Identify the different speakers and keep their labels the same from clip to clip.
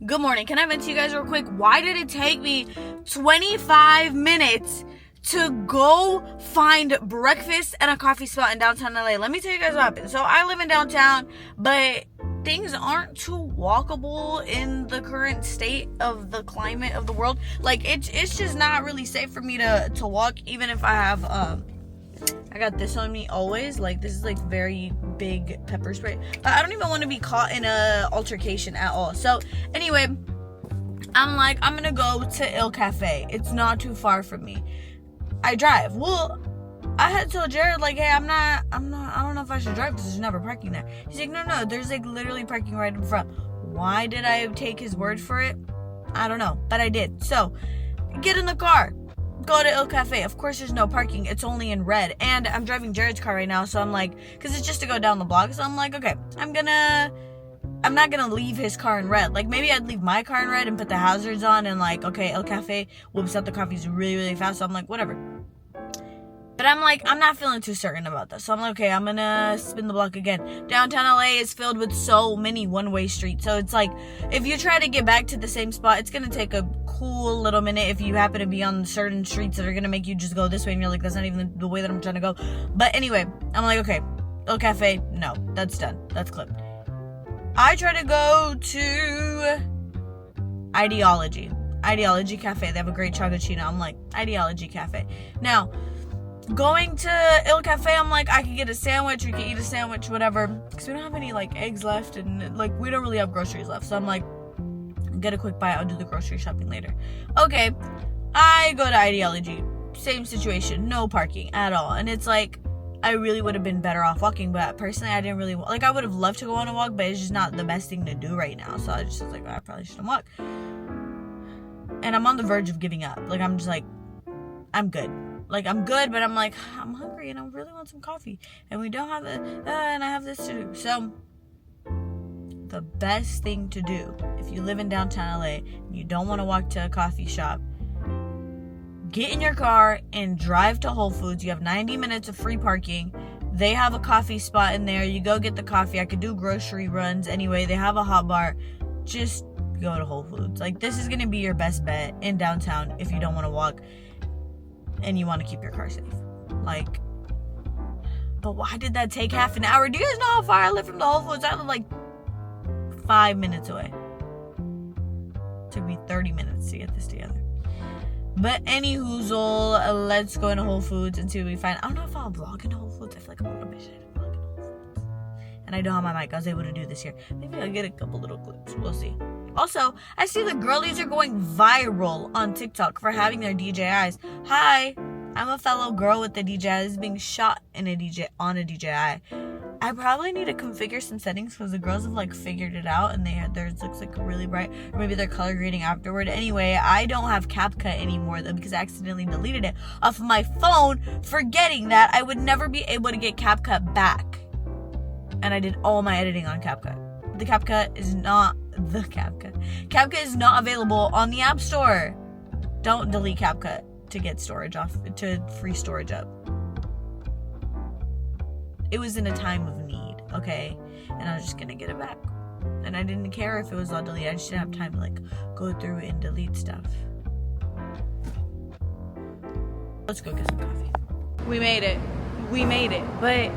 Speaker 1: Good morning. Can I vent to you guys real quick? Why did it take me 25 minutes to go find breakfast and a coffee spot in downtown LA? Let me tell you guys what happened. So I live in downtown, but things aren't too walkable in the current state of the climate of the world. Like it's just not really safe for me to walk, even if I have I got this on me always. Like, this is like very big pepper spray. But I don't even want to be caught in a altercation at all. So anyway, I'm like, I'm gonna go to Il Cafe. It's not too far from me. I drive. Well, I had told Jared, like, hey, I don't know if I should drive because there's never parking there. He's like, no, there's like literally parking right in front. Why did I take his word for it? I don't know, but I did. So, get in the car. Go to Il Cafe. Of course, there's no parking. It's only in red. And I'm driving Jared's car right now, so I'm like, because it's just to go down the block. So I'm like, okay, I'm not gonna leave his car in red. Like, maybe I'd leave my car in red and put the hazards on and like, okay, Il Cafe whoops out the coffees really, really fast. So I'm like, whatever. But I'm like, I'm not feeling too certain about this. So I'm like, okay, I'm gonna spin the block again. Downtown LA is filled with so many one-way streets. So it's like, if you try to get back to the same spot, it's gonna take a cool little minute if you happen to be on certain streets that are gonna make you just go this way and you're like, that's not even the way that I'm trying to go. But anyway, I'm like, okay, Il Cafe, no, that's done. That's clipped. I try to go to Ideology Cafe. They have a great chocolate. I'm like, Ideology Cafe. Now, going to Il Cafe, I'm like, I could get a sandwich, we could eat a sandwich, whatever, because we don't have any like eggs left and like we don't really have groceries left. So I'm like, get a quick bite, I'll do the grocery shopping later. Okay, I go to Ideology, same situation, no parking at all. And it's like, I really would have been better off walking, but personally I didn't really like, I would have loved to go on a walk, but it's just not the best thing to do right now. So I just was like, I probably shouldn't walk. And I'm on the verge of giving up. Like, I'm just like, I'm good. Like, I'm good, but I'm like, I'm hungry and I really want some coffee. And we don't have it, and I have this to do. So, the best thing to do, if you live in downtown LA and you don't want to walk to a coffee shop, get in your car and drive to Whole Foods. You have 90 minutes of free parking. They have a coffee spot in there. You go get the coffee. I could do grocery runs anyway. They have a hot bar. Just go to Whole Foods. Like, this is going to be your best bet in downtown if you don't want to walk and you want to keep your car safe. Like, but why did that take half an hour? Do you guys know how far I live from the Whole Foods? I live like 5 minutes away. It took me 30 minutes to get this together. But anywhoozle, let's go into Whole Foods and see what we find. I don't know if I'll vlog in Whole Foods. I feel like I'm a little bit shy to vlog in Whole Foods. And I don't have my mic. I was able to do this here. Maybe I'll get a couple little clips. We'll see. Also, I see the girlies are going viral on TikTok for having their DJIs. Hi, I'm a fellow girl with the DJI being shot in on a DJI. I probably need to configure some settings because the girls have like figured it out and theirs looks like really bright, or maybe they're color grading afterward. Anyway, I don't have CapCut anymore though because I accidentally deleted it off of my phone, forgetting that I would never be able to get CapCut back. And I did all my editing on CapCut. CapCut is not available on the App Store. Don't delete CapCut to get storage off, to free storage up. It was in a time of need, okay? And I was just gonna get it back. And I didn't care if it was all deleted. I just didn't have time to like go through and delete stuff. Let's go get some coffee. We made it, but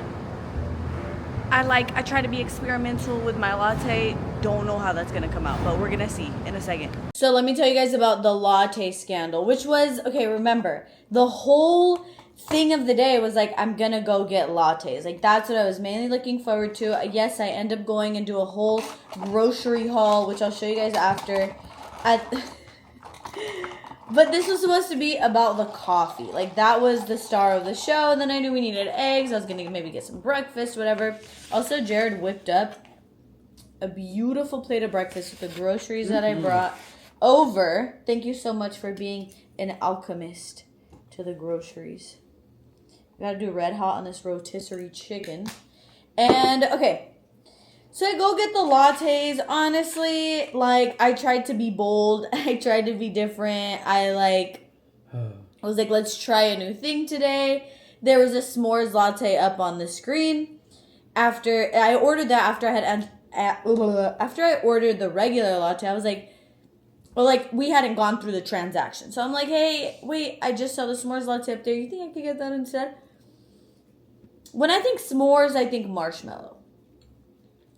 Speaker 1: I try to be experimental with my latte. Don't know how that's gonna come out, but we're gonna see in a second. So let me tell you guys about the latte scandal, which was, okay, remember, the whole thing of the day was like, I'm gonna go get lattes. Like, that's what I was mainly looking forward to. Yes, I end up going and do a whole grocery haul, which I'll show you guys after. But this was supposed to be about the coffee. Like, that was the star of the show. And then I knew we needed eggs. I was going to maybe get some breakfast, whatever. Also, Jared whipped up a beautiful plate of breakfast with the groceries that I brought over. Thank you so much for being an alchemist to the groceries. We got to do red hot on this rotisserie chicken. And, okay. So I go get the lattes. Honestly, like, I tried to be bold. I tried to be different. I was like, let's try a new thing today. There was a s'mores latte up on the screen. After I ordered that, after I ordered the regular latte, I was like, Or like we hadn't gone through the transaction. So I'm like, hey, wait, I just saw the s'mores latte up there. You think I could get that instead? When I think s'mores, I think marshmallow.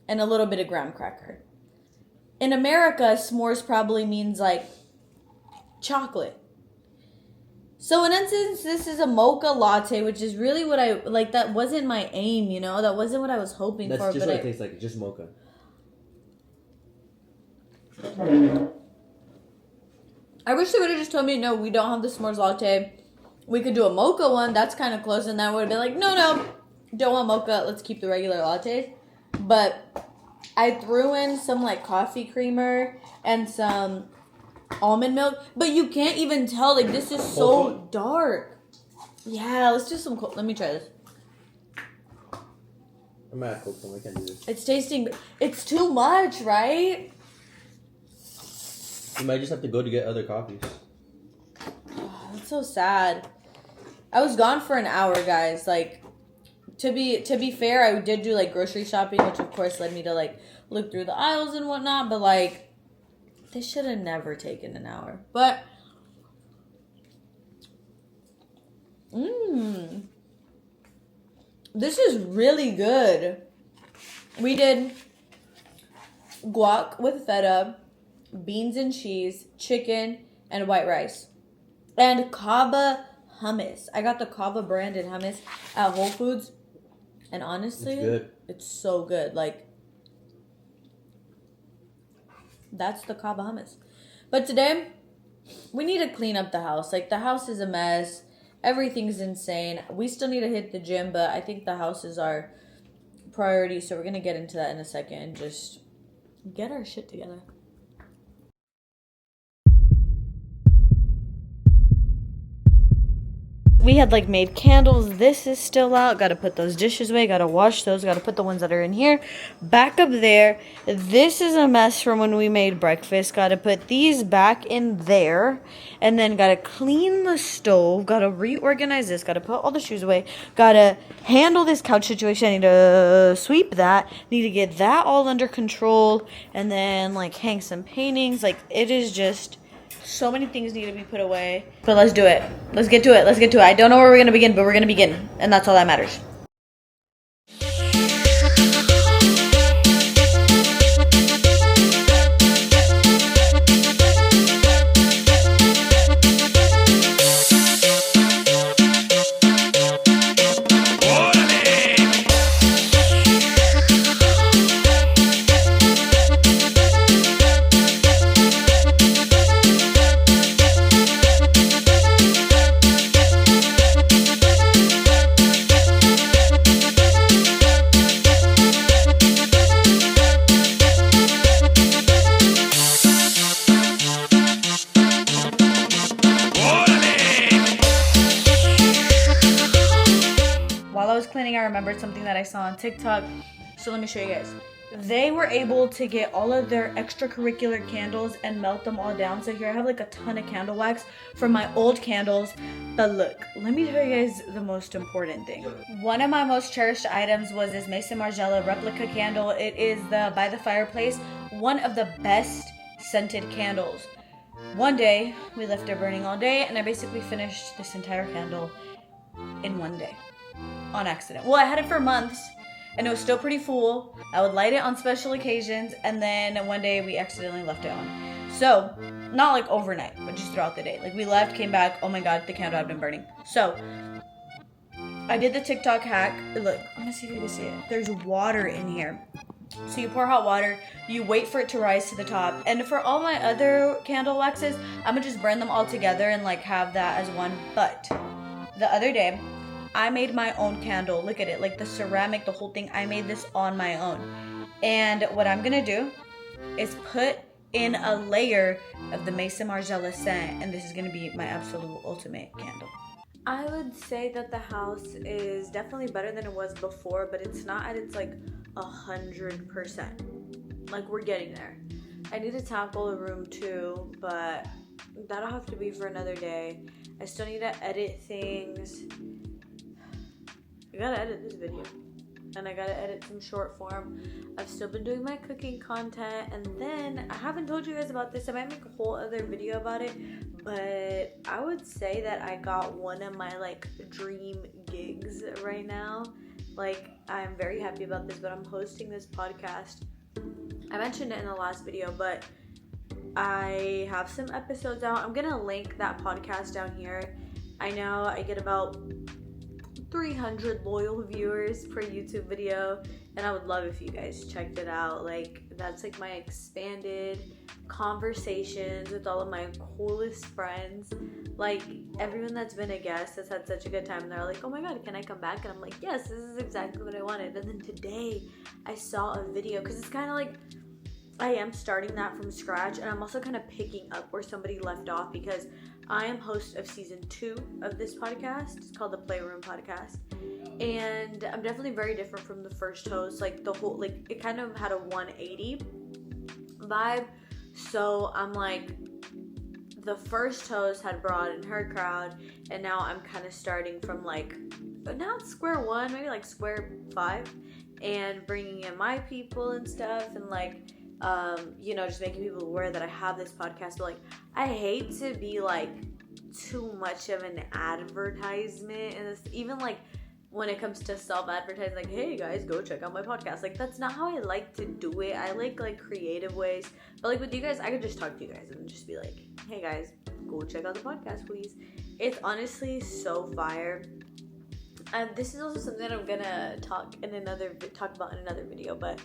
Speaker 1: And a little bit of graham cracker. In America, s'mores probably means like chocolate. So in essence, this is a mocha latte, which is really what I like. That wasn't my aim, you know. That wasn't what I was hoping for.
Speaker 2: That's just what it tastes like. Just mocha.
Speaker 1: I wish they would have just told me, no, we don't have the s'mores latte. We could do a mocha one. That's kind of close, and that would have been like, no, don't want mocha. Let's keep the regular lattes. But I threw in some like coffee creamer and some almond milk, but you can't even tell. Like, this is so dark. Yeah, let's do some cold. Let me try this.
Speaker 2: I'm at cold foam. I can't do this.
Speaker 1: It's tasting. It's too much, right?
Speaker 2: You might just have to go to get other coffees.
Speaker 1: Oh, that's so sad. I was gone for an hour, guys. Like, to be fair, I did do like grocery shopping, which of course led me to like look through the aisles and whatnot. But like, this should have never taken an hour. But, this is really good. We did guac with feta, beans and cheese, chicken, and white rice. And Kava hummus. I got the Kava branded hummus at Whole Foods. And honestly,
Speaker 2: it's good.
Speaker 1: It's so good. Like, that's the Kava hummus. But today, we need to clean up the house. Like, the house is a mess. Everything's insane. We still need to hit the gym, but I think the house is our priority. So we're going to get into that in a second and just get our shit together. We had like made candles. This is still out. Got to put those dishes away. Got to wash those. Got to put the ones that are in here back up there. This is a mess from when we made breakfast. Got to put these back in there. And then got to clean the stove. Got to reorganize this. Got to put all the shoes away. Got to handle this couch situation. I need to sweep that. Need to get that all under control. And then like hang some paintings. Like, it is just... so many things need to be put away. But let's do it. Let's get to it. Let's get to it. I don't know where we're going to begin, but we're going to begin. And that's all that matters. I remembered something that I saw on TikTok, so let me show you guys. They were able to get all of their extracurricular candles and melt them all down. So here I have like a ton of candle wax from my old candles. But look, let me tell you guys the most important thing. One of my most cherished items was this Mason Margiela replica candle. It is the By the Fireplace, one of the best scented candles. One day, we left it burning all day, and I basically finished this entire candle in one day. On accident. Well, I had it for months and it was still pretty full. I would light it on special occasions, and then one day we accidentally left it on. So, not like overnight, but just throughout the day. Like, we left, came back, oh my god, the candle had been burning. So, I did the TikTok hack. Look, let me see if you can see it. There's water in here. So you pour hot water, you wait for it to rise to the top. And for all my other candle waxes, I'm gonna just burn them all together and like have that as one. But the other day, I made my own candle. Look at it, like the ceramic, the whole thing. I made this on my own. And what I'm gonna do is put in a layer of the Mason Margiela scent, and this is gonna be my absolute ultimate candle. I would say that the house is definitely better than it was before, but it's not at its like 100%. Like, we're getting there. I need to tackle the room too, but that'll have to be for another day. I still need to edit things. I gotta edit this video. and I gotta edit some short form. I've still been doing my cooking content, and then I haven't told you guys about this. I might make a whole other video about it, but I would say that I got one of my like dream gigs right now. Like, I'm very happy about this, but I'm hosting this podcast. I mentioned it in the last video, but I have some episodes out. I'm gonna link that podcast down here. I know I get about 300 loyal viewers per YouTube video, and I would love if you guys checked it out. Like, that's like my expanded conversations with all of my coolest friends. Like, everyone that's been a guest has had such a good time, and they're like, oh my god, can I come back? And I'm like, yes, this is exactly what I wanted. And then today I saw a video, because it's kind of like I am starting that from scratch, and I'm also kind of picking up where somebody left off, because I am host of season 2 of this podcast. It's called the Playroom Podcast, and I'm definitely very different from the first host. Like, the whole, like, it kind of had a 180 vibe. So I'm like, the first host had brought in her crowd, and now I'm kind of starting from like, now it's square one, maybe like square 5, and bringing in my people and stuff, and like, you know, just making people aware that I have this podcast. But like, I hate to be like too much of an advertisement, and this, even like when it comes to self-advertising, like, hey guys, go check out my podcast. Like, that's not how I like to do it. I like creative ways. But like with you guys, I could just talk to you guys and just be like, hey guys, go check out the podcast, please. It's honestly so fire. And this is also something that I'm gonna talk about in another video, but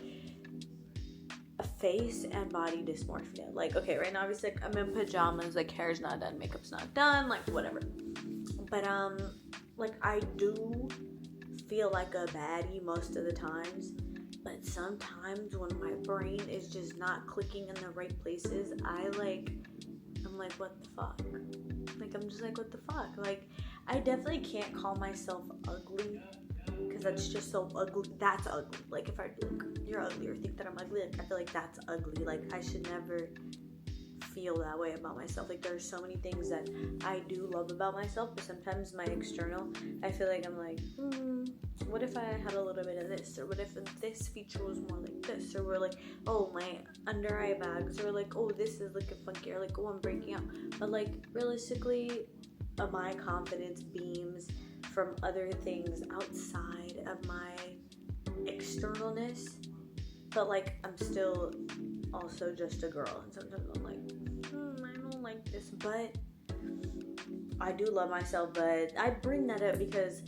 Speaker 1: face and body dysmorphia. Like, okay, right now obviously like, I'm in pajamas, like hair's not done, makeup's not done, like whatever. But like, I do feel like a baddie most of the times, but sometimes when my brain is just not clicking in the right places, I'm like, what the fuck? Like, I'm just like, what the fuck? Like, I definitely can't call myself ugly, because that's just so ugly. That's ugly. Like, if I be like, you're ugly, or think that I'm ugly, like, I feel like that's ugly. Like, I should never feel that way about myself. Like, there are so many things that I do love about myself, but sometimes my external, I feel like I'm like, what if I had a little bit of this, or what if this feature was more like this, or we're like, oh, my under eye bags, or like, oh, this is looking funky, or like, oh, I'm breaking out. But like, realistically, my confidence beams from other things outside of my externalness. But like, I'm still also just a girl, and sometimes I'm like, I don't like this, but I do love myself. But I bring that up because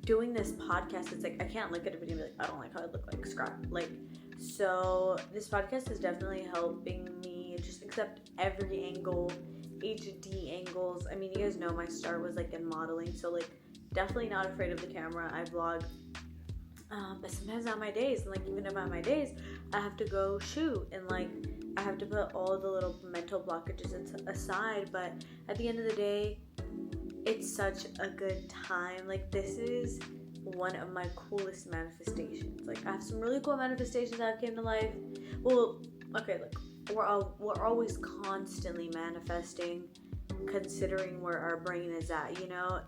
Speaker 1: doing this podcast, it's like, I can't look at a video and be like, I don't like how I look like scrap. Like, so this podcast is definitely helping me just accept every angle, HD angles. I mean, you guys know my start was like in modeling, so like, definitely not afraid of the camera. I vlog, but sometimes on my days, and like, even about my days, I have to go shoot, and like, I have to put all the little mental blockages aside. But at the end of the day, it's such a good time. Like, this is one of my coolest manifestations. Like, I have some really cool manifestations that have came to life. Well, okay, look, we're always constantly manifesting, considering where our brain is at, you know,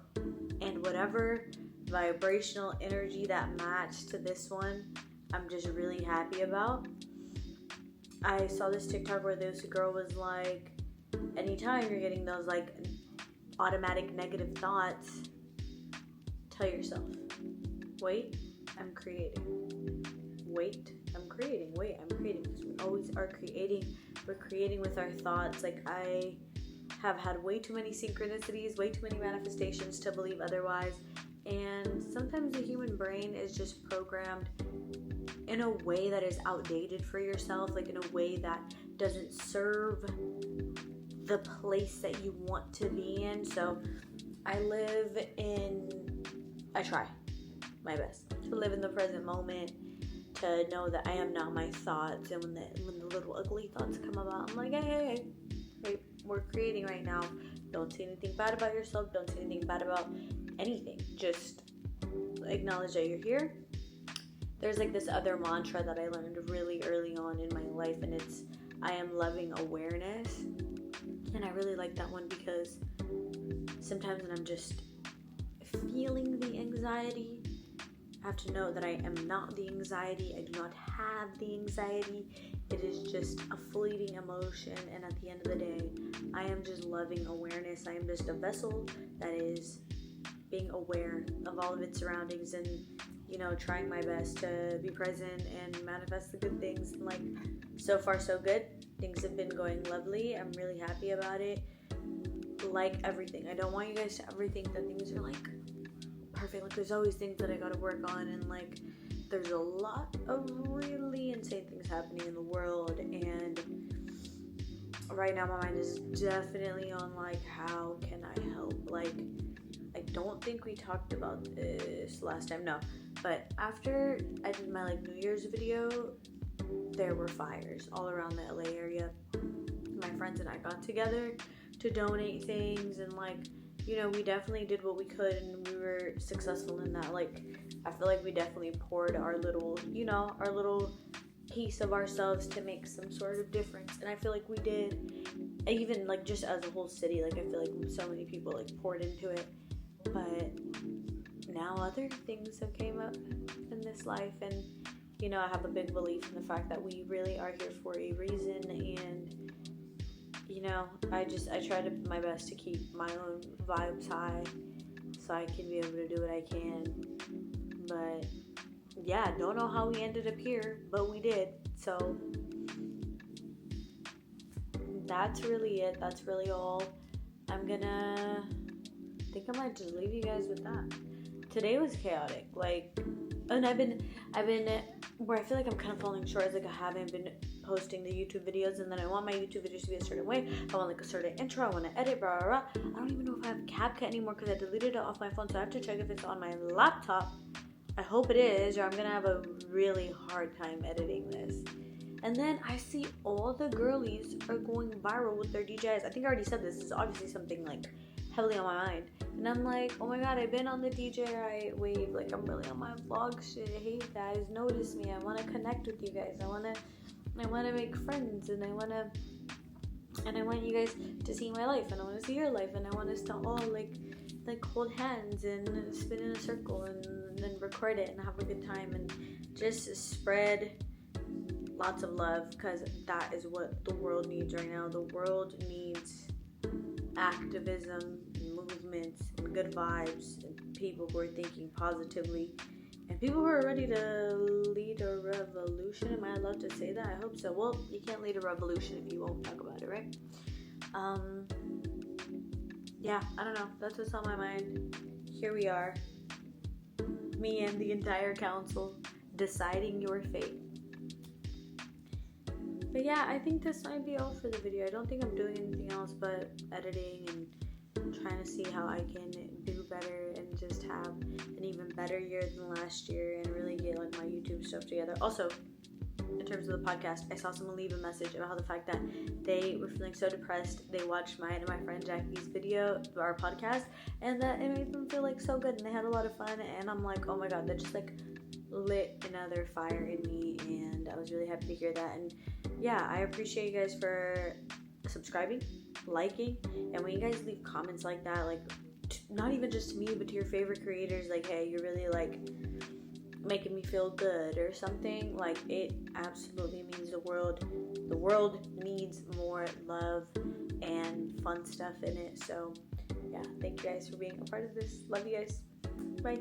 Speaker 1: and whatever vibrational energy that matched to this one, I'm just really happy about. I saw this TikTok where this girl was like, anytime you're getting those like automatic negative thoughts, tell yourself, wait, I'm creating. Wait, I'm creating. Wait, I'm creating. Because we always are creating. We're creating with our thoughts. Like, I have had way too many synchronicities, way too many manifestations to believe otherwise. And sometimes the human brain is just programmed in a way that is outdated for yourself, like in a way that doesn't serve the place that you want to be in. So I try my best to live in the present moment, to know that I am not my thoughts. And when the little ugly thoughts come about, I'm like, hey, we're creating right now. Don't say anything bad about yourself. Don't say anything bad about anything. Just acknowledge that you're here. There's like this other mantra that I learned really early on in my life, and it's, I am loving awareness. And I really like that one, because sometimes when I'm just feeling the anxiety, have to know that I am not the anxiety. I do not have the anxiety. It is just a fleeting emotion, and at the end of the day, I am just loving awareness. I am just a vessel that is being aware of all of its surroundings and, you know, trying my best to be present and manifest the good things. And like, so far so good. Things have been going lovely. I'm really happy about it. Like everything, I don't want you guys to ever think that things are like perfect. Like, there's always things that I gotta work on, and like, there's a lot of really insane things happening in the world, and right now my mind is definitely on like, how can I help? Like, I don't think we talked about this last time, no, but after I did my like New Year's video, there were fires all around the LA area. My friends and I got together to donate things, and like, you know, we definitely did what we could, and we were successful in that. Like, I feel like we definitely poured our little, you know, our little piece of ourselves to make some sort of difference, and I feel like we did. Even like just as a whole city, like, I feel like so many people like poured into it. But now other things have came up in this life, and, you know, I have a big belief in the fact that we really are here for a reason, and, you know, I try to do my best to keep my own vibes high so I can be able to do what I can. But yeah, don't know how we ended up here, but we did. So that's really it. That's really all. I think I might just leave you guys with that. Today was chaotic, like, and I've been where I feel like I'm kind of falling short, is like I haven't been posting the YouTube videos, and then I want my YouTube videos to be a certain way. I want like a certain intro, I want to edit, blah, blah, blah. I don't even know if I have CapCut anymore because I deleted it off my phone, so I have to check if it's on my laptop. I hope it is, or I'm gonna have a really hard time editing this. And then I see all the girlies are going viral with their DJs. I think I already said this is obviously something like heavily on my mind, and I'm like, oh my god, I've been on the DJI wave, like I'm really on my vlog shit. Hey guys, notice me. I want to connect with you guys. I want to make friends, and I want you guys to see my life, and I want to see your life, and I want us to all like hold hands and spin in a circle and then record it and have a good time and just spread lots of love, because that is what the world needs right now. The world needs activism, movements, and good vibes, and people who are thinking positively, and people who are ready to lead a revolution. Am I allowed to say that? I hope so. Well, you can't lead a revolution if you won't talk about it, right? Yeah, I don't know. That's what's on my mind. Here we are, me and the entire council, deciding your fate. But yeah, I think this might be all for the video. I don't think I'm doing anything else but editing and trying to see how I can do better and just have an even better year than last year and really get like my YouTube stuff together. Also, in terms of the podcast, I saw someone leave a message about how the fact that they were feeling so depressed, they watched mine and my friend Jackie's video, our podcast, and that it made them feel like so good, and they had a lot of fun. And I'm like, oh my god, that just like lit another fire in me, and I was really happy to hear that. And yeah, I appreciate you guys for subscribing, liking, and when you guys leave comments like that, like not even just to me but to your favorite creators, like, hey, you're really like making me feel good or something, like, it absolutely means the world. The world needs more love and fun stuff in it. So yeah, thank you guys for being a part of this. Love you guys. Bye.